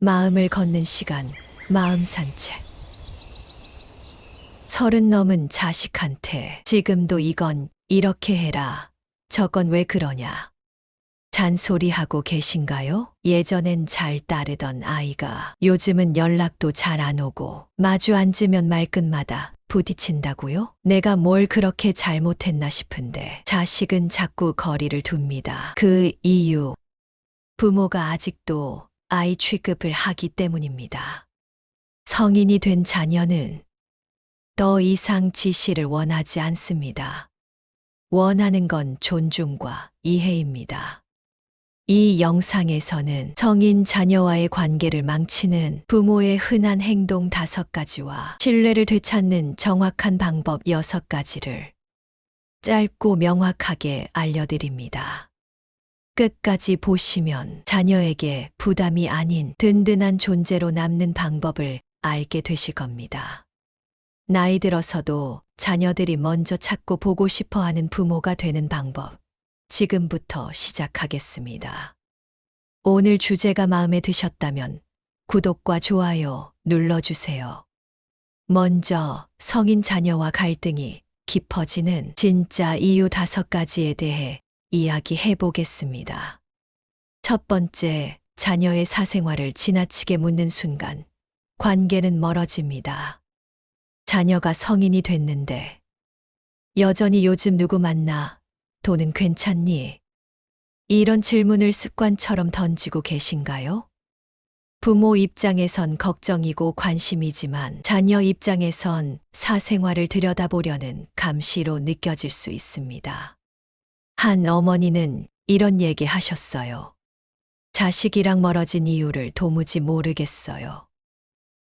마음을 걷는 시간, 마음 산책. 30 넘은 자식한테 지금도 이건 이렇게 해라, 저건 왜 그러냐. 잔소리하고 계신가요? 예전엔 잘 따르던 아이가 요즘은 연락도 잘 안 오고 마주 앉으면 말끝마다 부딪힌다고요? 내가 뭘 그렇게 잘못했나 싶은데 자식은 자꾸 거리를 둡니다. 그 이유, 부모가 아직도 아이 취급을 하기 때문입니다. 성인이 된 자녀는 더 이상 지시를 원하지 않습니다. 원하는 건 존중과 이해입니다. 이 영상에서는 성인 자녀와의 관계를 망치는 부모의 흔한 행동 5가지와 신뢰를 되찾는 정확한 방법 6가지를 짧고 명확하게 알려드립니다. 끝까지 보시면 자녀에게 부담이 아닌 든든한 존재로 남는 방법을 알게 되실 겁니다. 나이 들어서도 자녀들이 먼저 찾고 보고 싶어 하는 부모가 되는 방법. 지금부터 시작하겠습니다. 오늘 주제가 마음에 드셨다면 구독과 좋아요 눌러주세요. 먼저 성인 자녀와 갈등이 깊어지는 진짜 이유 5가지에 대해 이야기해 보겠습니다. 첫 번째, 자녀의 사생활을 지나치게 묻는 순간 관계는 멀어집니다. 자녀가 성인이 됐는데 여전히 요즘 누구 만나? 돈은 괜찮니? 이런 질문을 습관처럼 던지고 계신가요? 부모 입장에선 걱정이고 관심이지만 자녀 입장에선 사생활을 들여다보려는 감시로 느껴질 수 있습니다. 한 어머니는 이런 얘기 하셨어요. 자식이랑 멀어진 이유를 도무지 모르겠어요.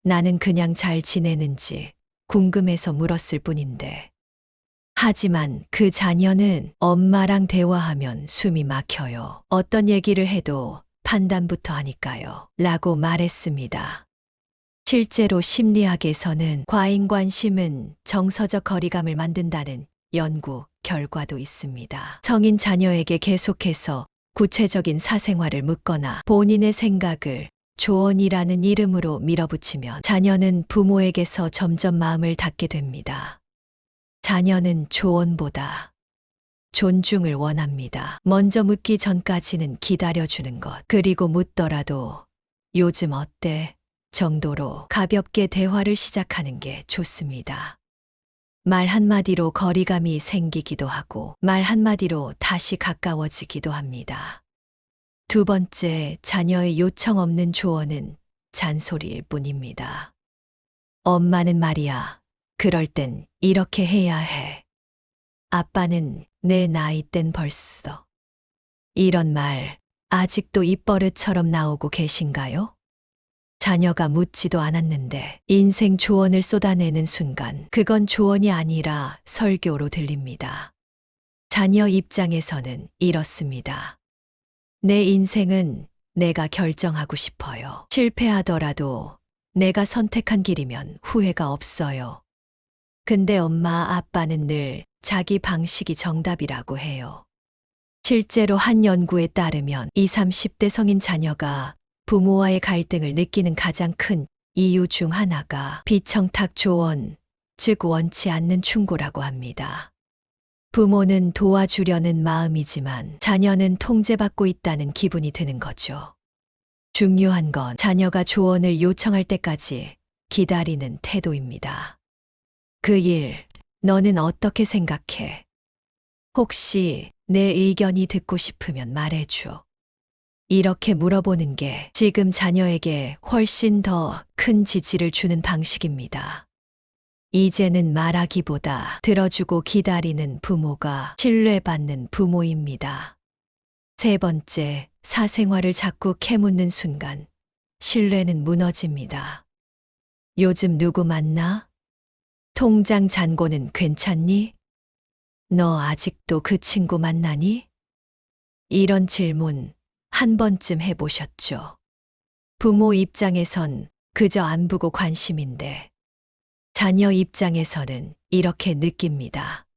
나는 그냥 잘 지내는지 궁금해서 물었을 뿐인데. 하지만 그 자녀는 엄마랑 대화하면 숨이 막혀요. 어떤 얘기를 해도 판단부터 하니까요. 라고 말했습니다. 실제로 심리학에서는 과잉 관심은 정서적 거리감을 만든다는 연구 결과도 있습니다. 성인 자녀에게 계속해서 구체적인 사생활을 묻거나 본인의 생각을 조언이라는 이름으로 밀어붙이면 자녀는 부모에게서 점점 마음을 닫게 됩니다. 자녀는 조언보다 존중을 원합니다. 먼저 묻기 전까지는 기다려주는 것, 그리고 묻더라도 요즘 어때? 정도로 가볍게 대화를 시작하는 게 좋습니다. 말 한마디로 거리감이 생기기도 하고 말 한마디로 다시 가까워지기도 합니다. 두 번째, 자녀의 요청 없는 조언은 잔소리일 뿐입니다. 엄마는 말이야, 그럴 땐 이렇게 해야 해. 아빠는 내 나이 땐 벌써. 이런 말 아직도 입버릇처럼 나오고 계신가요? 자녀가 묻지도 않았는데 인생 조언을 쏟아내는 순간 그건 조언이 아니라 설교로 들립니다. 자녀 입장에서는 이렇습니다. 내 인생은 내가 결정하고 싶어요. 실패하더라도 내가 선택한 길이면 후회가 없어요. 근데 엄마, 아빠는 늘 자기 방식이 정답이라고 해요. 실제로 한 연구에 따르면 20, 30대 성인 자녀가 부모와의 갈등을 느끼는 가장 큰 이유 중 하나가 비청탁 조언, 즉 원치 않는 충고라고 합니다. 부모는 도와주려는 마음이지만 자녀는 통제받고 있다는 기분이 드는 거죠. 중요한 건 자녀가 조언을 요청할 때까지 기다리는 태도입니다. 그 일, 너는 어떻게 생각해? 혹시 내 의견이 듣고 싶으면 말해줘. 이렇게 물어보는 게 지금 자녀에게 훨씬 더 큰 지지를 주는 방식입니다. 이제는 말하기보다 들어주고 기다리는 부모가 신뢰받는 부모입니다. 세 번째, 사생활을 자꾸 캐묻는 순간 신뢰는 무너집니다. 요즘 누구 만나? 통장 잔고는 괜찮니? 너 아직도 그 친구 만나니? 이런 질문 한 번쯤 해보셨죠? 부모 입장에선 그저 안부고 관심인데 자녀 입장에서는 이렇게 느낍니다.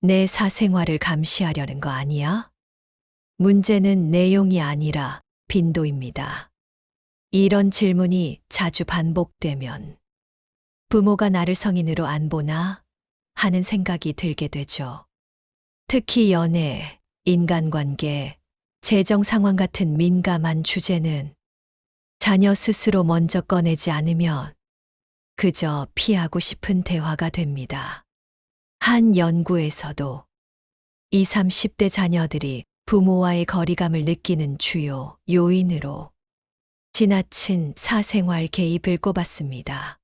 내 사생활을 감시하려는 거 아니야? 문제는 내용이 아니라 빈도입니다. 이런 질문이 자주 반복되면 부모가 나를 성인으로 안 보나 하는 생각이 들게 되죠. 특히 연애, 인간관계, 재정 상황 같은 민감한 주제는 자녀 스스로 먼저 꺼내지 않으면 그저 피하고 싶은 대화가 됩니다. 한 연구에서도 20, 30대 자녀들이 부모와의 거리감을 느끼는 주요 요인으로 지나친 사생활 개입을 꼽았습니다.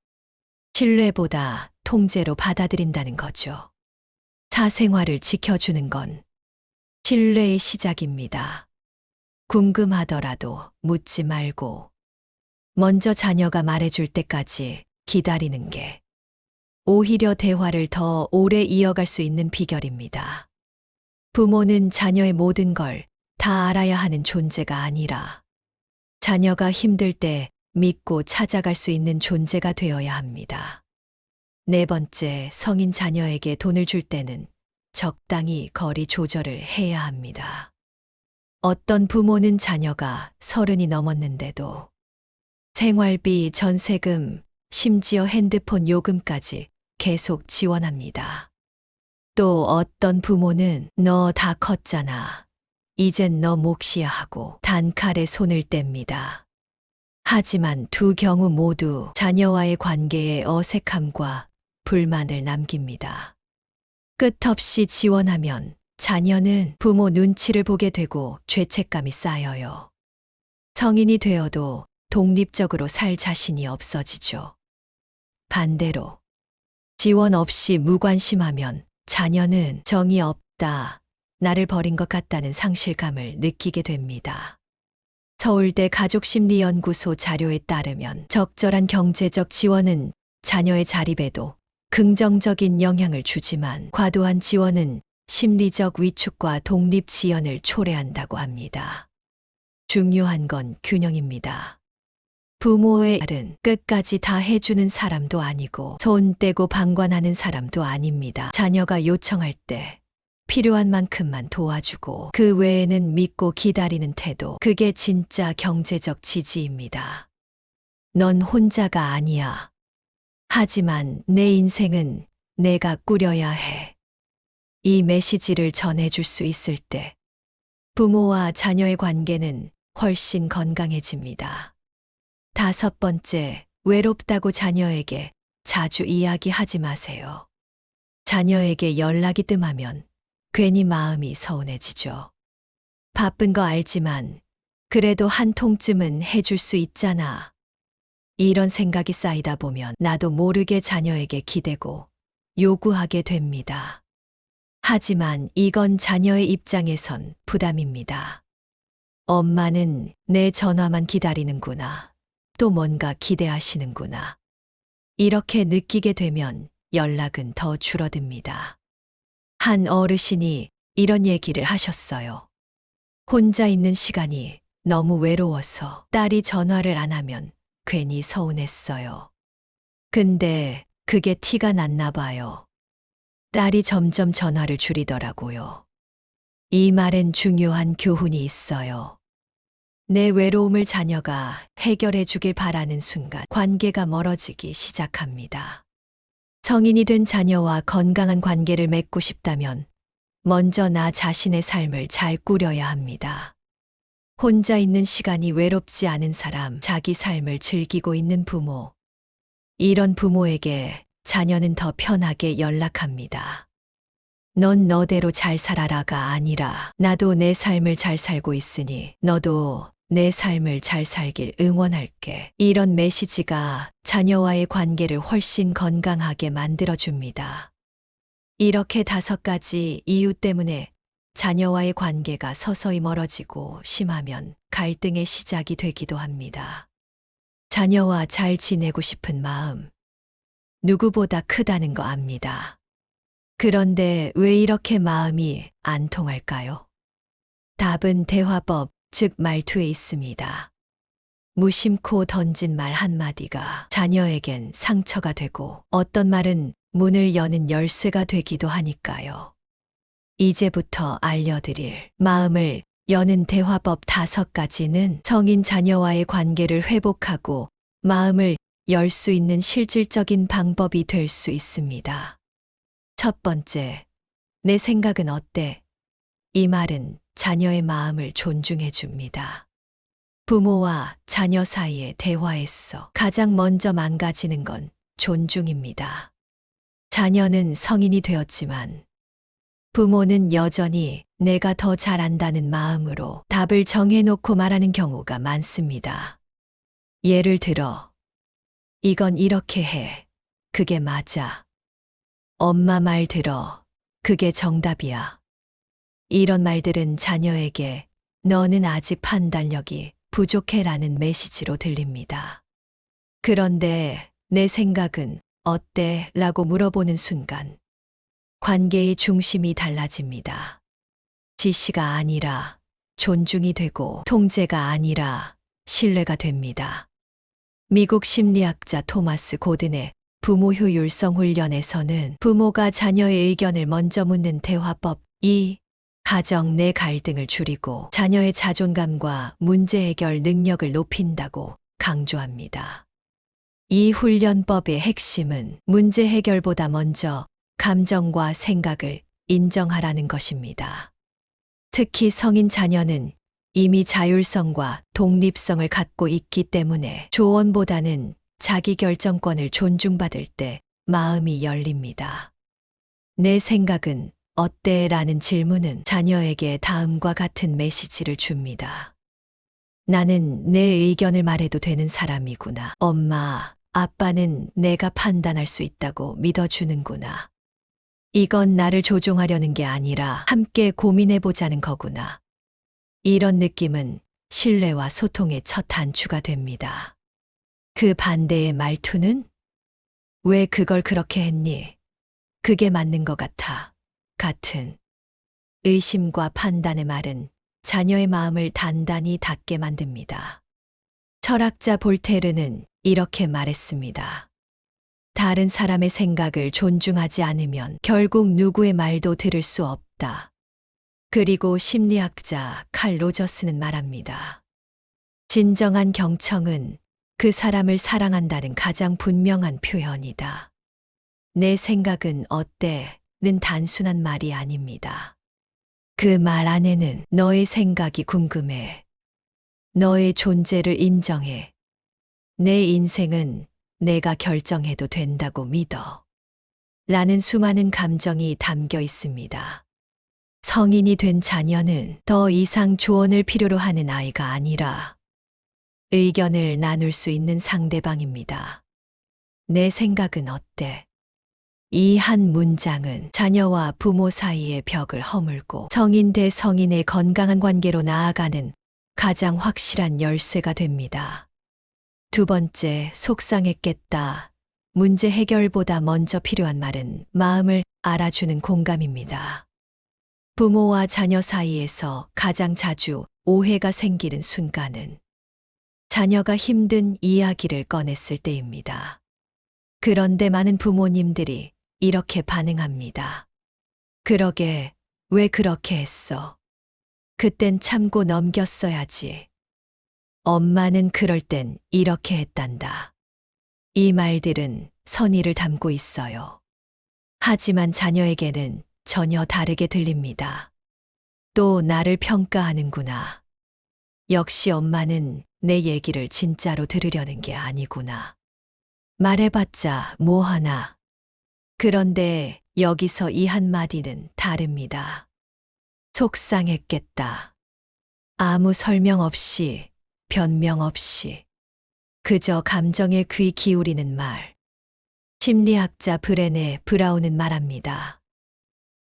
신뢰보다 통제로 받아들인다는 거죠. 사생활을 지켜주는 건 신뢰의 시작입니다. 궁금하더라도 묻지 말고 먼저 자녀가 말해줄 때까지 기다리는 게 오히려 대화를 더 오래 이어갈 수 있는 비결입니다. 부모는 자녀의 모든 걸 다 알아야 하는 존재가 아니라 자녀가 힘들 때 믿고 찾아갈 수 있는 존재가 되어야 합니다. 네 번째, 성인 자녀에게 돈을 줄 때는 적당히 거리 조절을 해야 합니다. 어떤 부모는 자녀가 30이 넘었는데도 생활비, 전세금, 심지어 핸드폰 요금까지 계속 지원합니다. 또 어떤 부모는 너 다 컸잖아. 이젠 너 몫이야 하고 단칼에 손을 뗍니다. 하지만 두 경우 모두 자녀와의 관계에 어색함과 불만을 남깁니다. 끝없이 지원하면 자녀는 부모 눈치를 보게 되고 죄책감이 쌓여요. 성인이 되어도 독립적으로 살 자신이 없어지죠. 반대로 지원 없이 무관심하면 자녀는 정이 없다, 나를 버린 것 같다는 상실감을 느끼게 됩니다. 서울대 가족심리연구소 자료에 따르면 적절한 경제적 지원은 자녀의 자립에도 긍정적인 영향을 주지만 과도한 지원은 심리적 위축과 독립 지연을 초래한다고 합니다. 중요한 건 균형입니다. 부모의 말은 끝까지 다 해주는 사람도 아니고 손 떼고 방관하는 사람도 아닙니다. 자녀가 요청할 때 필요한 만큼만 도와주고 그 외에는 믿고 기다리는 태도, 그게 진짜 경제적 지지입니다. 넌 혼자가 아니야. 하지만 내 인생은 내가 꾸려야 해. 이 메시지를 전해줄 수 있을 때 부모와 자녀의 관계는 훨씬 건강해집니다. 다섯 번째, 외롭다고 자녀에게 자주 이야기하지 마세요. 자녀에게 연락이 뜸하면 괜히 마음이 서운해지죠. 바쁜 거 알지만 그래도 한 통쯤은 해줄 수 있잖아. 이런 생각이 쌓이다 보면 나도 모르게 자녀에게 기대고 요구하게 됩니다. 하지만 이건 자녀의 입장에선 부담입니다. 엄마는 내 전화만 기다리는구나. 또 뭔가 기대하시는구나. 이렇게 느끼게 되면 연락은 더 줄어듭니다. 한 어르신이 이런 얘기를 하셨어요. 혼자 있는 시간이 너무 외로워서 딸이 전화를 안 하면 괜히 서운했어요. 근데 그게 티가 났나 봐요. 딸이 점점 전화를 줄이더라고요. 이 말엔 중요한 교훈이 있어요. 내 외로움을 자녀가 해결해 주길 바라는 순간 관계가 멀어지기 시작합니다. 성인이 된 자녀와 건강한 관계를 맺고 싶다면 먼저 나 자신의 삶을 잘 꾸려야 합니다. 혼자 있는 시간이 외롭지 않은 사람, 자기 삶을 즐기고 있는 부모. 이런 부모에게 자녀는 더 편하게 연락합니다. 넌 너대로 잘 살아라가 아니라 나도 내 삶을 잘 살고 있으니 너도 내 삶을 잘 살길 응원할게. 이런 메시지가 자녀와의 관계를 훨씬 건강하게 만들어줍니다. 이렇게 5가지 이유 때문에 자녀와의 관계가 서서히 멀어지고 심하면 갈등의 시작이 되기도 합니다. 자녀와 잘 지내고 싶은 마음, 누구보다 크다는 거 압니다. 그런데 왜 이렇게 마음이 안 통할까요? 답은 대화법, 즉 말투에 있습니다. 무심코 던진 말 한마디가 자녀에겐 상처가 되고 어떤 말은 문을 여는 열쇠가 되기도 하니까요. 이제부터 알려드릴 마음을 여는 대화법 5가지는 성인 자녀와의 관계를 회복하고 마음을 열 수 있는 실질적인 방법이 될 수 있습니다. 첫 번째, 내 생각은 어때? 이 말은 자녀의 마음을 존중해 줍니다. 부모와 자녀 사이의 대화에서 가장 먼저 망가지는 건 존중입니다. 자녀는 성인이 되었지만 부모는 여전히 내가 더 잘 안다는 마음으로 답을 정해놓고 말하는 경우가 많습니다. 예를 들어, 이건 이렇게 해. 그게 맞아. 엄마 말 들어. 그게 정답이야. 이런 말들은 자녀에게 너는 아직 판단력이 부족해라는 메시지로 들립니다. 그런데 내 생각은 어때? 라고 물어보는 순간 관계의 중심이 달라집니다. 지시가 아니라 존중이 되고 통제가 아니라 신뢰가 됩니다. 미국 심리학자 토마스 고든의 부모 효율성 훈련에서는 부모가 자녀의 의견을 먼저 묻는 대화법 2, 가정 내 갈등을 줄이고 자녀의 자존감과 문제 해결 능력을 높인다고 강조합니다. 이 훈련법의 핵심은 문제 해결보다 먼저 감정과 생각을 인정하라는 것입니다. 특히 성인 자녀는 이미 자율성과 독립성을 갖고 있기 때문에 조언보다는 자기 결정권을 존중받을 때 마음이 열립니다. 내 생각은 어때? 라는 질문은 자녀에게 다음과 같은 메시지를 줍니다. 나는 내 의견을 말해도 되는 사람이구나. 엄마, 아빠는 내가 판단할 수 있다고 믿어주는구나. 이건 나를 조종하려는 게 아니라 함께 고민해보자는 거구나. 이런 느낌은 신뢰와 소통의 첫 단추가 됩니다. 그 반대의 말투는 왜 그걸 그렇게 했니? 그게 맞는 것 같아. 같은 의심과 판단의 말은 자녀의 마음을 단단히 닫게 만듭니다. 철학자 볼테르는 이렇게 말했습니다. 다른 사람의 생각을 존중하지 않으면 결국 누구의 말도 들을 수 없다. 그리고 심리학자 칼 로저스는 말합니다. 진정한 경청은 그 사람을 사랑한다는 가장 분명한 표현이다. 내 생각은 어때? 는 단순한 말이 아닙니다. 그 말 안에는 너의 생각이 궁금해. 너의 존재를 인정해. 내 인생은 내가 결정해도 된다고 믿어. 라는 수많은 감정이 담겨 있습니다. 성인이 된 자녀는 더 이상 조언을 필요로 하는 아이가 아니라 의견을 나눌 수 있는 상대방입니다. 내 생각은 어때? 이 한 문장은 자녀와 부모 사이의 벽을 허물고 성인 대 성인의 건강한 관계로 나아가는 가장 확실한 열쇠가 됩니다. 두 번째, 속상했겠다. 문제 해결보다 먼저 필요한 말은 마음을 알아주는 공감입니다. 부모와 자녀 사이에서 가장 자주 오해가 생기는 순간은 자녀가 힘든 이야기를 꺼냈을 때입니다. 그런데 많은 부모님들이 이렇게 반응합니다. 그러게, 왜 그렇게 했어? 그땐 참고 넘겼어야지. 엄마는 그럴 땐 이렇게 했단다. 이 말들은 선의를 담고 있어요. 하지만 자녀에게는 전혀 다르게 들립니다. 또 나를 평가하는구나. 역시 엄마는 내 얘기를 진짜로 들으려는 게 아니구나. 말해봤자 뭐하나. 그런데 여기서 이 한마디는 다릅니다. 속상했겠다. 아무 설명 없이, 변명 없이, 그저 감정에 귀 기울이는 말. 심리학자 브레네 브라운은 말합니다.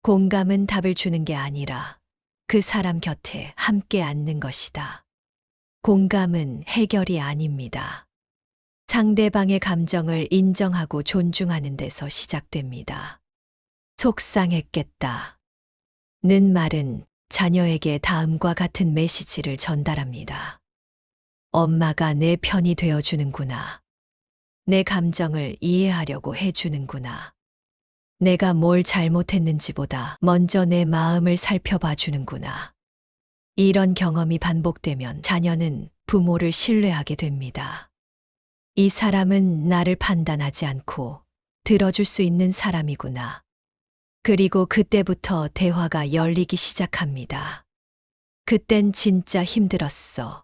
공감은 답을 주는 게 아니라 그 사람 곁에 함께 앉는 것이다. 공감은 해결이 아닙니다. 상대방의 감정을 인정하고 존중하는 데서 시작됩니다. 속상했겠다. 는 말은 자녀에게 다음과 같은 메시지를 전달합니다. 엄마가 내 편이 되어주는구나. 내 감정을 이해하려고 해주는구나. 내가 뭘 잘못했는지보다 먼저 내 마음을 살펴봐 주는구나. 이런 경험이 반복되면 자녀는 부모를 신뢰하게 됩니다. 이 사람은 나를 판단하지 않고 들어줄 수 있는 사람이구나. 그리고 그때부터 대화가 열리기 시작합니다. 그땐 진짜 힘들었어.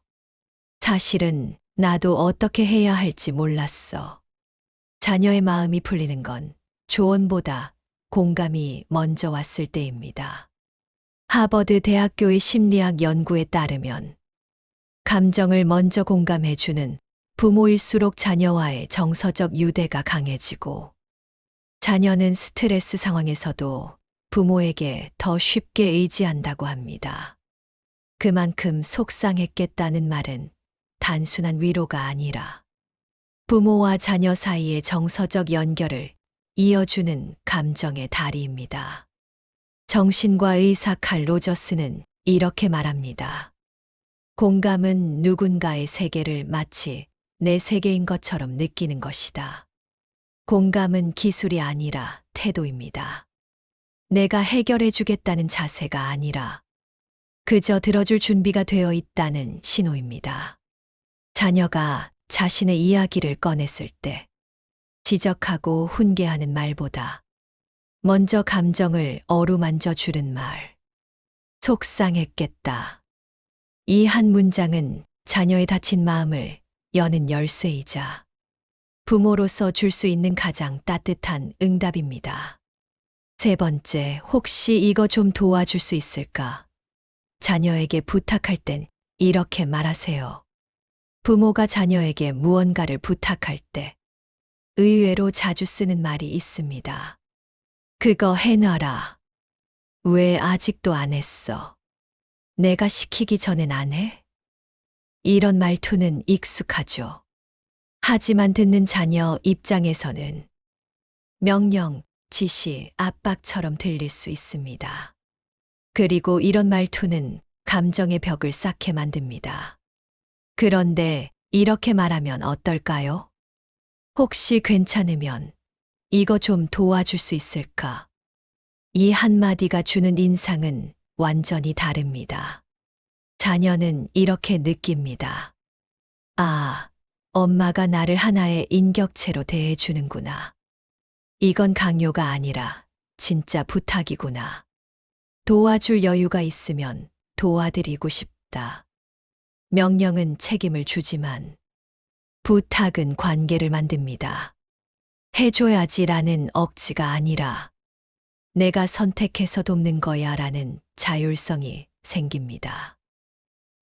사실은 나도 어떻게 해야 할지 몰랐어. 자녀의 마음이 풀리는 건 조언보다 공감이 먼저 왔을 때입니다. 하버드 대학교의 심리학 연구에 따르면 감정을 먼저 공감해주는 부모일수록 자녀와의 정서적 유대가 강해지고 자녀는 스트레스 상황에서도 부모에게 더 쉽게 의지한다고 합니다. 그만큼 속상했겠다는 말은 단순한 위로가 아니라 부모와 자녀 사이의 정서적 연결을 이어주는 감정의 다리입니다. 정신과 의사 칼 로저스는 이렇게 말합니다. 공감은 누군가의 세계를 마치 내 세계인 것처럼 느끼는 것이다. 공감은 기술이 아니라 태도입니다. 내가 해결해 주겠다는 자세가 아니라 그저 들어줄 준비가 되어 있다는 신호입니다. 자녀가 자신의 이야기를 꺼냈을 때 지적하고 훈계하는 말보다 먼저 감정을 어루만져 주는 말. 속상했겠다. 이 한 문장은 자녀의 다친 마음을 여는 열쇠이자 부모로서 줄 수 있는 가장 따뜻한 응답입니다. 세 번째, 혹시 이거 좀 도와줄 수 있을까? 자녀에게 부탁할 땐 이렇게 말하세요. 부모가 자녀에게 무언가를 부탁할 때 의외로 자주 쓰는 말이 있습니다. 그거 해놔라. 왜 아직도 안 했어? 내가 시키기 전엔 안 해? 이런 말투는 익숙하죠. 하지만 듣는 자녀 입장에서는 명령, 지시, 압박처럼 들릴 수 있습니다. 그리고 이런 말투는 감정의 벽을 쌓게 만듭니다. 그런데 이렇게 말하면 어떨까요? 혹시 괜찮으면 이거 좀 도와줄 수 있을까? 이 한마디가 주는 인상은 완전히 다릅니다. 자녀는 이렇게 느낍니다. 아, 엄마가 나를 하나의 인격체로 대해주는구나. 이건 강요가 아니라 진짜 부탁이구나. 도와줄 여유가 있으면 도와드리고 싶다. 명령은 책임을 주지만 부탁은 관계를 만듭니다. 해줘야지라는 억지가 아니라 내가 선택해서 돕는 거야 라는 자율성이 생깁니다.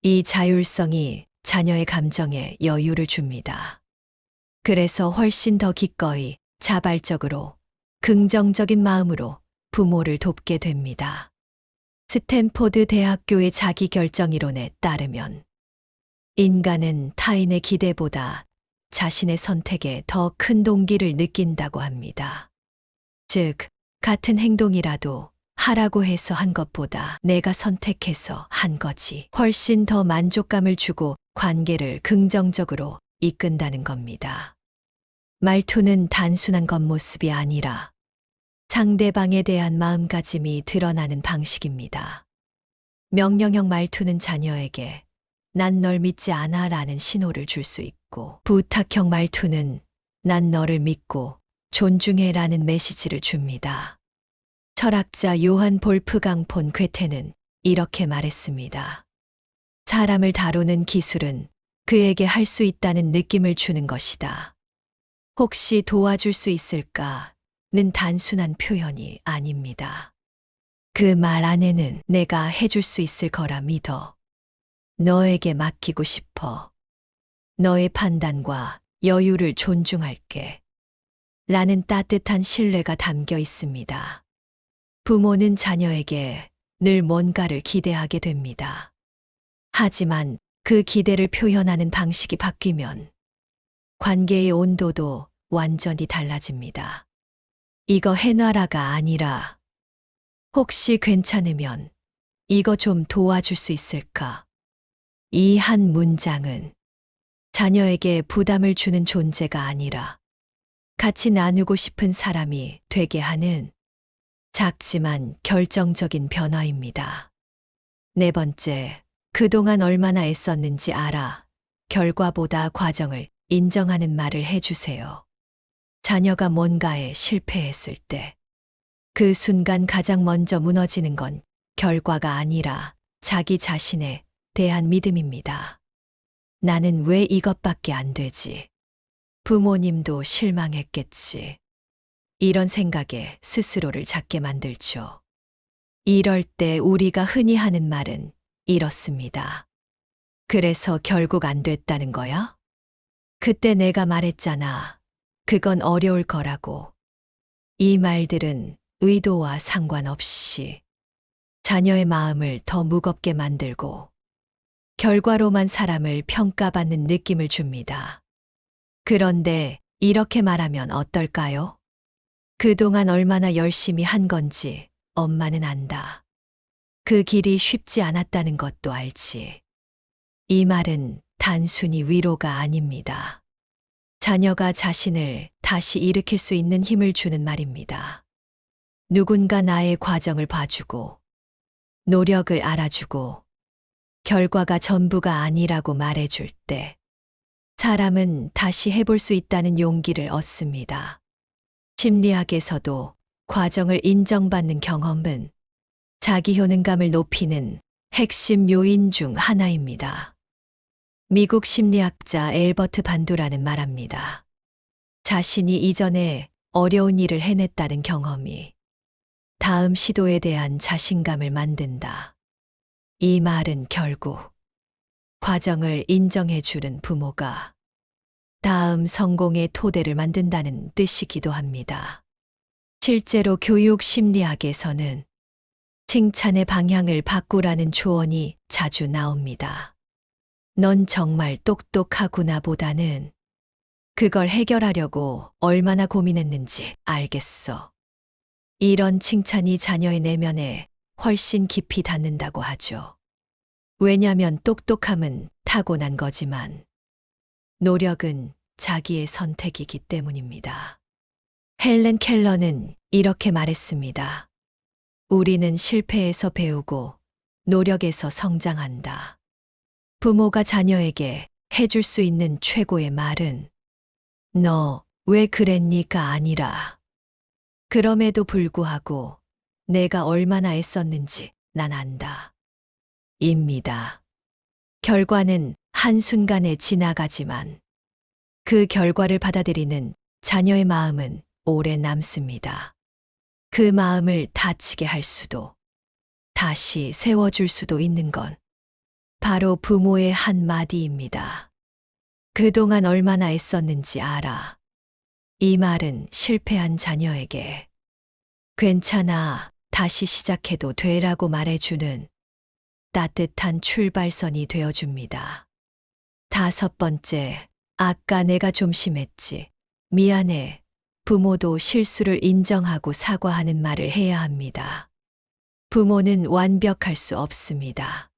이 자율성이 자녀의 감정에 여유를 줍니다. 그래서 훨씬 더 기꺼이 자발적으로 긍정적인 마음으로 부모를 돕게 됩니다. 스탠포드 대학교의 자기결정이론에 따르면 인간은 타인의 기대보다 자신의 선택에 더 큰 동기를 느낀다고 합니다. 즉, 같은 행동이라도 하라고 해서 한 것보다 내가 선택해서 한 거지 훨씬 더 만족감을 주고 관계를 긍정적으로 이끈다는 겁니다. 말투는 단순한 겉모습이 아니라 상대방에 대한 마음가짐이 드러나는 방식입니다. 명령형 말투는 자녀에게 난 널 믿지 않아 라는 신호를 줄 수 있고 부탁형 말투는 난 너를 믿고 존중해 라는 메시지를 줍니다. 철학자 요한 볼프강 폰 괴테는 이렇게 말했습니다. 사람을 다루는 기술은 그에게 할 수 있다는 느낌을 주는 것이다. 혹시 도와줄 수 있을까?는 단순한 표현이 아닙니다. 그 말 안에는 내가 해줄 수 있을 거라 믿어. 너에게 맡기고 싶어. 너의 판단과 여유를 존중할게. 라는 따뜻한 신뢰가 담겨 있습니다. 부모는 자녀에게 늘 뭔가를 기대하게 됩니다. 하지만 그 기대를 표현하는 방식이 바뀌면 관계의 온도도 완전히 달라집니다. 이거 해놔라가 아니라 혹시 괜찮으면 이거 좀 도와줄 수 있을까? 이 한 문장은 자녀에게 부담을 주는 존재가 아니라 같이 나누고 싶은 사람이 되게 하는 작지만 결정적인 변화입니다. 네 번째, 그동안 얼마나 애썼는지 알아. 결과보다 과정을 인정하는 말을 해주세요. 자녀가 뭔가에 실패했을 때 그 순간 가장 먼저 무너지는 건 결과가 아니라 자기 자신에 대한 믿음입니다. 나는 왜 이것밖에 안 되지? 부모님도 실망했겠지. 이런 생각에 스스로를 작게 만들죠. 이럴 때 우리가 흔히 하는 말은 이렇습니다. 그래서 결국 안 됐다는 거야? 그때 내가 말했잖아. 그건 어려울 거라고. 이 말들은 의도와 상관없이 자녀의 마음을 더 무겁게 만들고 결과로만 사람을 평가받는 느낌을 줍니다. 그런데 이렇게 말하면 어떨까요? 그동안 얼마나 열심히 한 건지 엄마는 안다. 그 길이 쉽지 않았다는 것도 알지. 이 말은 단순히 위로가 아닙니다. 자녀가 자신을 다시 일으킬 수 있는 힘을 주는 말입니다. 누군가 나의 과정을 봐주고, 노력을 알아주고, 결과가 전부가 아니라고 말해줄 때, 사람은 다시 해볼 수 있다는 용기를 얻습니다. 심리학에서도 과정을 인정받는 경험은 자기 효능감을 높이는 핵심 요인 중 하나입니다. 미국 심리학자 엘버트 반두라는 말합니다. 자신이 이전에 어려운 일을 해냈다는 경험이 다음 시도에 대한 자신감을 만든다. 이 말은 결국 과정을 인정해 주는 부모가 다음 성공의 토대를 만든다는 뜻이기도 합니다. 실제로 교육 심리학에서는 칭찬의 방향을 바꾸라는 조언이 자주 나옵니다. 넌 정말 똑똑하구나 보다는 그걸 해결하려고 얼마나 고민했는지 알겠어. 이런 칭찬이 자녀의 내면에 훨씬 깊이 닿는다고 하죠. 왜냐면 똑똑함은 타고난 거지만 노력은 자기의 선택이기 때문입니다. 헬렌 켈러는 이렇게 말했습니다. 우리는 실패에서 배우고 노력에서 성장한다. 부모가 자녀에게 해줄 수 있는 최고의 말은 너 왜 그랬니가 아니라 그럼에도 불구하고 내가 얼마나 애썼는지 난 안다. 입니다. 결과는 한순간에 지나가지만 그 결과를 받아들이는 자녀의 마음은 오래 남습니다. 그 마음을 다치게 할 수도 다시 세워줄 수도 있는 건 바로 부모의 한마디입니다. 그동안 얼마나 애썼는지 알아. 이 말은 실패한 자녀에게 괜찮아, 다시 시작해도 돼라고 말해주는 따뜻한 출발선이 되어줍니다. 5번째, 아까 내가 좀 심했지. 미안해. 부모도 실수를 인정하고 사과하는 말을 해야 합니다. 부모는 완벽할 수 없습니다.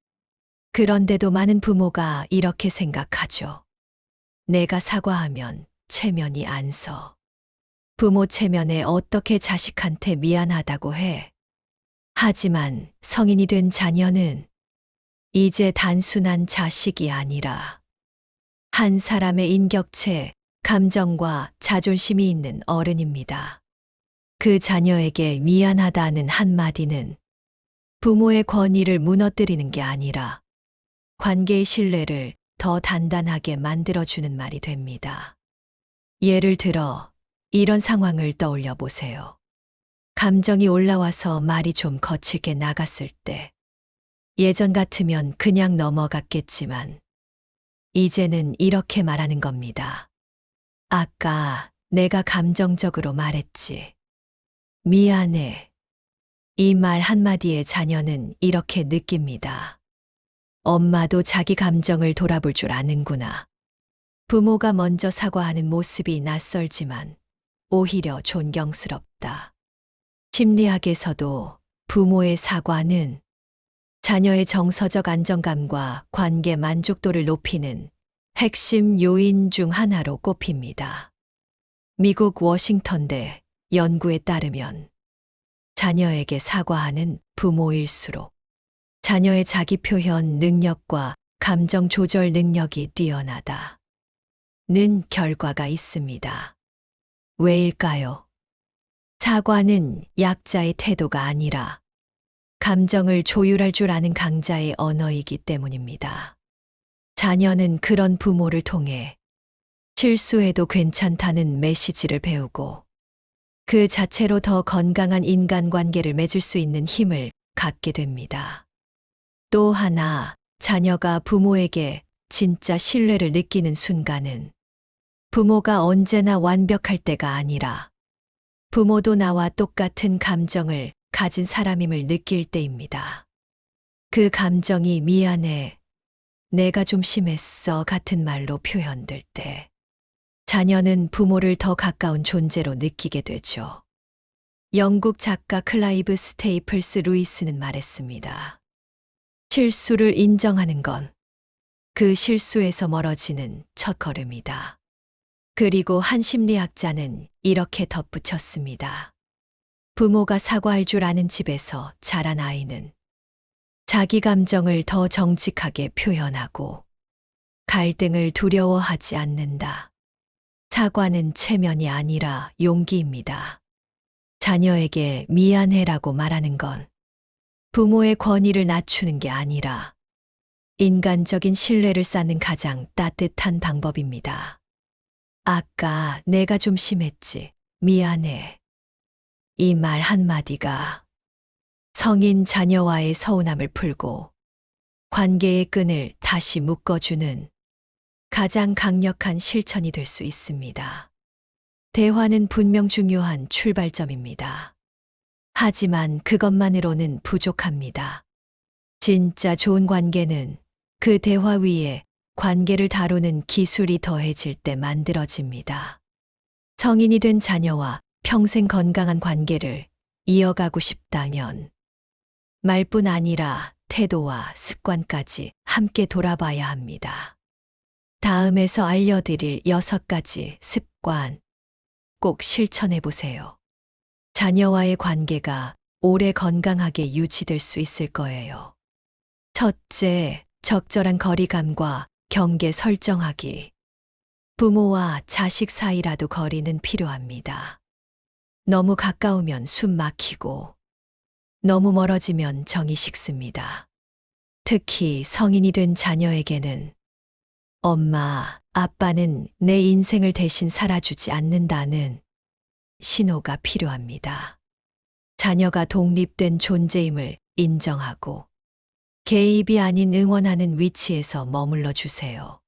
그런데도 많은 부모가 이렇게 생각하죠. 내가 사과하면 체면이 안 서. 부모 체면에 어떻게 자식한테 미안하다고 해. 하지만 성인이 된 자녀는 이제 단순한 자식이 아니라 한 사람의 인격체, 감정과 자존심이 있는 어른입니다. 그 자녀에게 미안하다는 한마디는 부모의 권위를 무너뜨리는 게 아니라 관계의 신뢰를 더 단단하게 만들어주는 말이 됩니다. 예를 들어 이런 상황을 떠올려 보세요. 감정이 올라와서 말이 좀 거칠게 나갔을 때 예전 같으면 그냥 넘어갔겠지만 이제는 이렇게 말하는 겁니다. 아까 내가 감정적으로 말했지. 미안해. 이 말 한마디에 자녀는 이렇게 느낍니다. 엄마도 자기 감정을 돌아볼 줄 아는구나. 부모가 먼저 사과하는 모습이 낯설지만 오히려 존경스럽다. 심리학에서도 부모의 사과는 자녀의 정서적 안정감과 관계 만족도를 높이는 핵심 요인 중 하나로 꼽힙니다. 미국 워싱턴대 연구에 따르면 자녀에게 사과하는 부모일수록 자녀의 자기 표현 능력과 감정 조절 능력이 뛰어나다. 는 결과가 있습니다. 왜일까요? 사과는 약자의 태도가 아니라 감정을 조율할 줄 아는 강자의 언어이기 때문입니다. 자녀는 그런 부모를 통해 실수해도 괜찮다는 메시지를 배우고 그 자체로 더 건강한 인간관계를 맺을 수 있는 힘을 갖게 됩니다. 또 하나, 자녀가 부모에게 진짜 신뢰를 느끼는 순간은 부모가 언제나 완벽할 때가 아니라 부모도 나와 똑같은 감정을 가진 사람임을 느낄 때입니다. 그 감정이 미안해, 내가 좀 심했어 같은 말로 표현될 때 자녀는 부모를 더 가까운 존재로 느끼게 되죠. 영국 작가 클라이브 스테이플스 루이스는 말했습니다. 실수를 인정하는 건 그 실수에서 멀어지는 첫걸음이다. 그리고 한 심리학자는 이렇게 덧붙였습니다. 부모가 사과할 줄 아는 집에서 자란 아이는 자기 감정을 더 정직하게 표현하고 갈등을 두려워하지 않는다. 사과는 체면이 아니라 용기입니다. 자녀에게 미안해라고 말하는 건 부모의 권위를 낮추는 게 아니라 인간적인 신뢰를 쌓는 가장 따뜻한 방법입니다. 아까 내가 좀 심했지. 미안해. 이 말 한마디가 성인 자녀와의 서운함을 풀고 관계의 끈을 다시 묶어주는 가장 강력한 실천이 될 수 있습니다. 대화는 분명 중요한 출발점입니다. 하지만 그것만으로는 부족합니다. 진짜 좋은 관계는 그 대화 위에 관계를 다루는 기술이 더해질 때 만들어집니다. 성인이 된 자녀와 평생 건강한 관계를 이어가고 싶다면 말뿐 아니라 태도와 습관까지 함께 돌아봐야 합니다. 다음에서 알려드릴 6가지 습관 꼭 실천해 보세요. 자녀와의 관계가 오래 건강하게 유지될 수 있을 거예요. 첫째, 적절한 거리감과 경계 설정하기. 부모와 자식 사이라도 거리는 필요합니다. 너무 가까우면 숨 막히고 너무 멀어지면 정이 식습니다. 특히 성인이 된 자녀에게는 엄마, 아빠는 내 인생을 대신 살아주지 않는다는 신호가 필요합니다. 자녀가 독립된 존재임을 인정하고 개입이 아닌 응원하는 위치에서 머물러 주세요.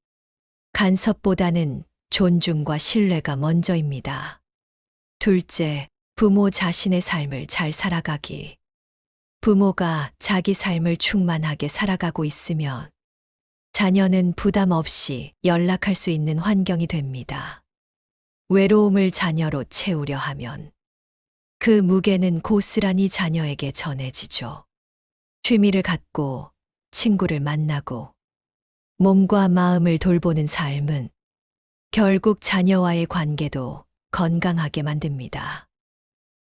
간섭보다는 존중과 신뢰가 먼저입니다. 둘째, 부모 자신의 삶을 잘 살아가기. 부모가 자기 삶을 충만하게 살아가고 있으면 자녀는 부담 없이 연락할 수 있는 환경이 됩니다. 외로움을 자녀로 채우려 하면 그 무게는 고스란히 자녀에게 전해지죠. 취미를 갖고 친구를 만나고 몸과 마음을 돌보는 삶은 결국 자녀와의 관계도 건강하게 만듭니다.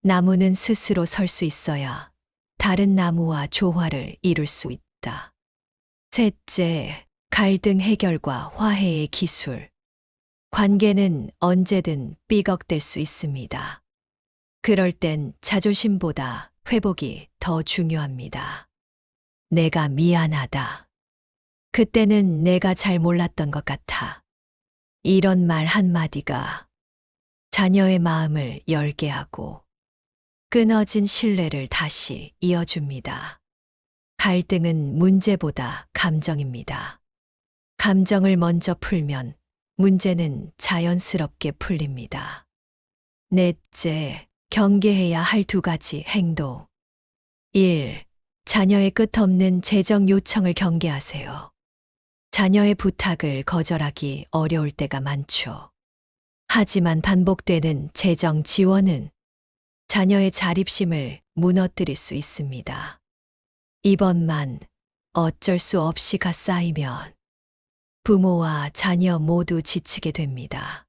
나무는 스스로 설 수 있어야 다른 나무와 조화를 이룰 수 있다. 셋째, 갈등 해결과 화해의 기술. 관계는 언제든 삐걱댈 수 있습니다. 그럴 땐 자존심보다 회복이 더 중요합니다. 내가 미안하다. 그때는 내가 잘 몰랐던 것 같아. 이런 말 한마디가 자녀의 마음을 열게 하고 끊어진 신뢰를 다시 이어줍니다. 갈등은 문제보다 감정입니다. 감정을 먼저 풀면 문제는 자연스럽게 풀립니다. 넷째, 경계해야 할 2가지 행동. 1. 자녀의 끝없는 재정 요청을 경계하세요. 자녀의 부탁을 거절하기 어려울 때가 많죠. 하지만 반복되는 재정 지원은 자녀의 자립심을 무너뜨릴 수 있습니다. 이번만 어쩔 수 없이가 쌓이면 부모와 자녀 모두 지치게 됩니다.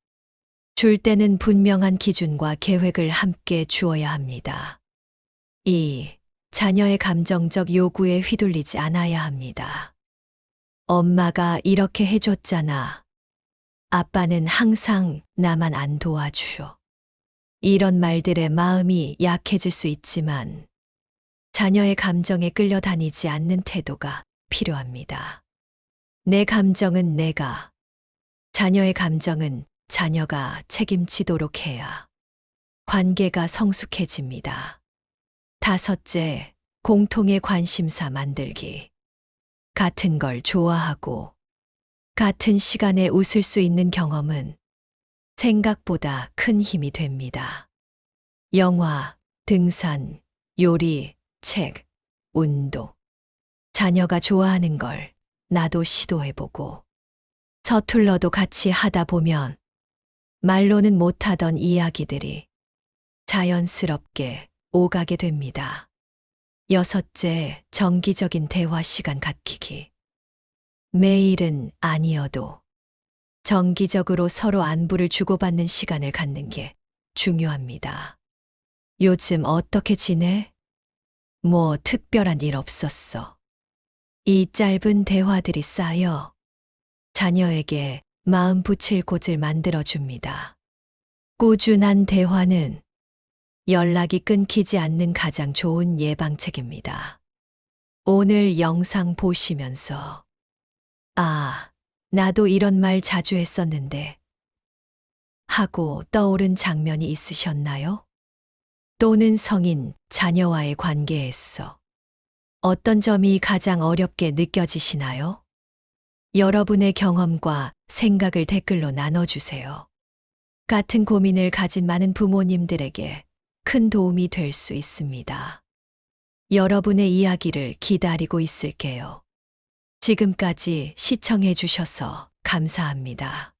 줄 때는 분명한 기준과 계획을 함께 주어야 합니다. 2. 자녀의 감정적 요구에 휘둘리지 않아야 합니다. 엄마가 이렇게 해줬잖아. 아빠는 항상 나만 안 도와줘. 이런 말들에 마음이 약해질 수 있지만 자녀의 감정에 끌려다니지 않는 태도가 필요합니다. 내 감정은 내가, 자녀의 감정은 자녀가 책임지도록 해야 관계가 성숙해집니다. 다섯째, 공통의 관심사 만들기. 같은 걸 좋아하고 같은 시간에 웃을 수 있는 경험은 생각보다 큰 힘이 됩니다. 영화, 등산, 요리, 책, 운동. 자녀가 좋아하는 걸 나도 시도해보고 서툴러도 같이 하다 보면 말로는 못하던 이야기들이 자연스럽게 오가게 됩니다. 여섯째, 정기적인 대화 시간 갖기기. 매일은 아니어도 정기적으로 서로 안부를 주고받는 시간을 갖는 게 중요합니다. 요즘 어떻게 지내? 뭐 특별한 일 없었어. 이 짧은 대화들이 쌓여 자녀에게 마음 붙일 곳을 만들어줍니다. 꾸준한 대화는 연락이 끊기지 않는 가장 좋은 예방책입니다. 오늘 영상 보시면서 아, 나도 이런 말 자주 했었는데 하고 떠오른 장면이 있으셨나요? 또는 성인, 자녀와의 관계에서 어떤 점이 가장 어렵게 느껴지시나요? 여러분의 경험과 생각을 댓글로 나눠주세요. 같은 고민을 가진 많은 부모님들에게 큰 도움이 될 수 있습니다. 여러분의 이야기를 기다리고 있을게요. 지금까지 시청해 주셔서 감사합니다.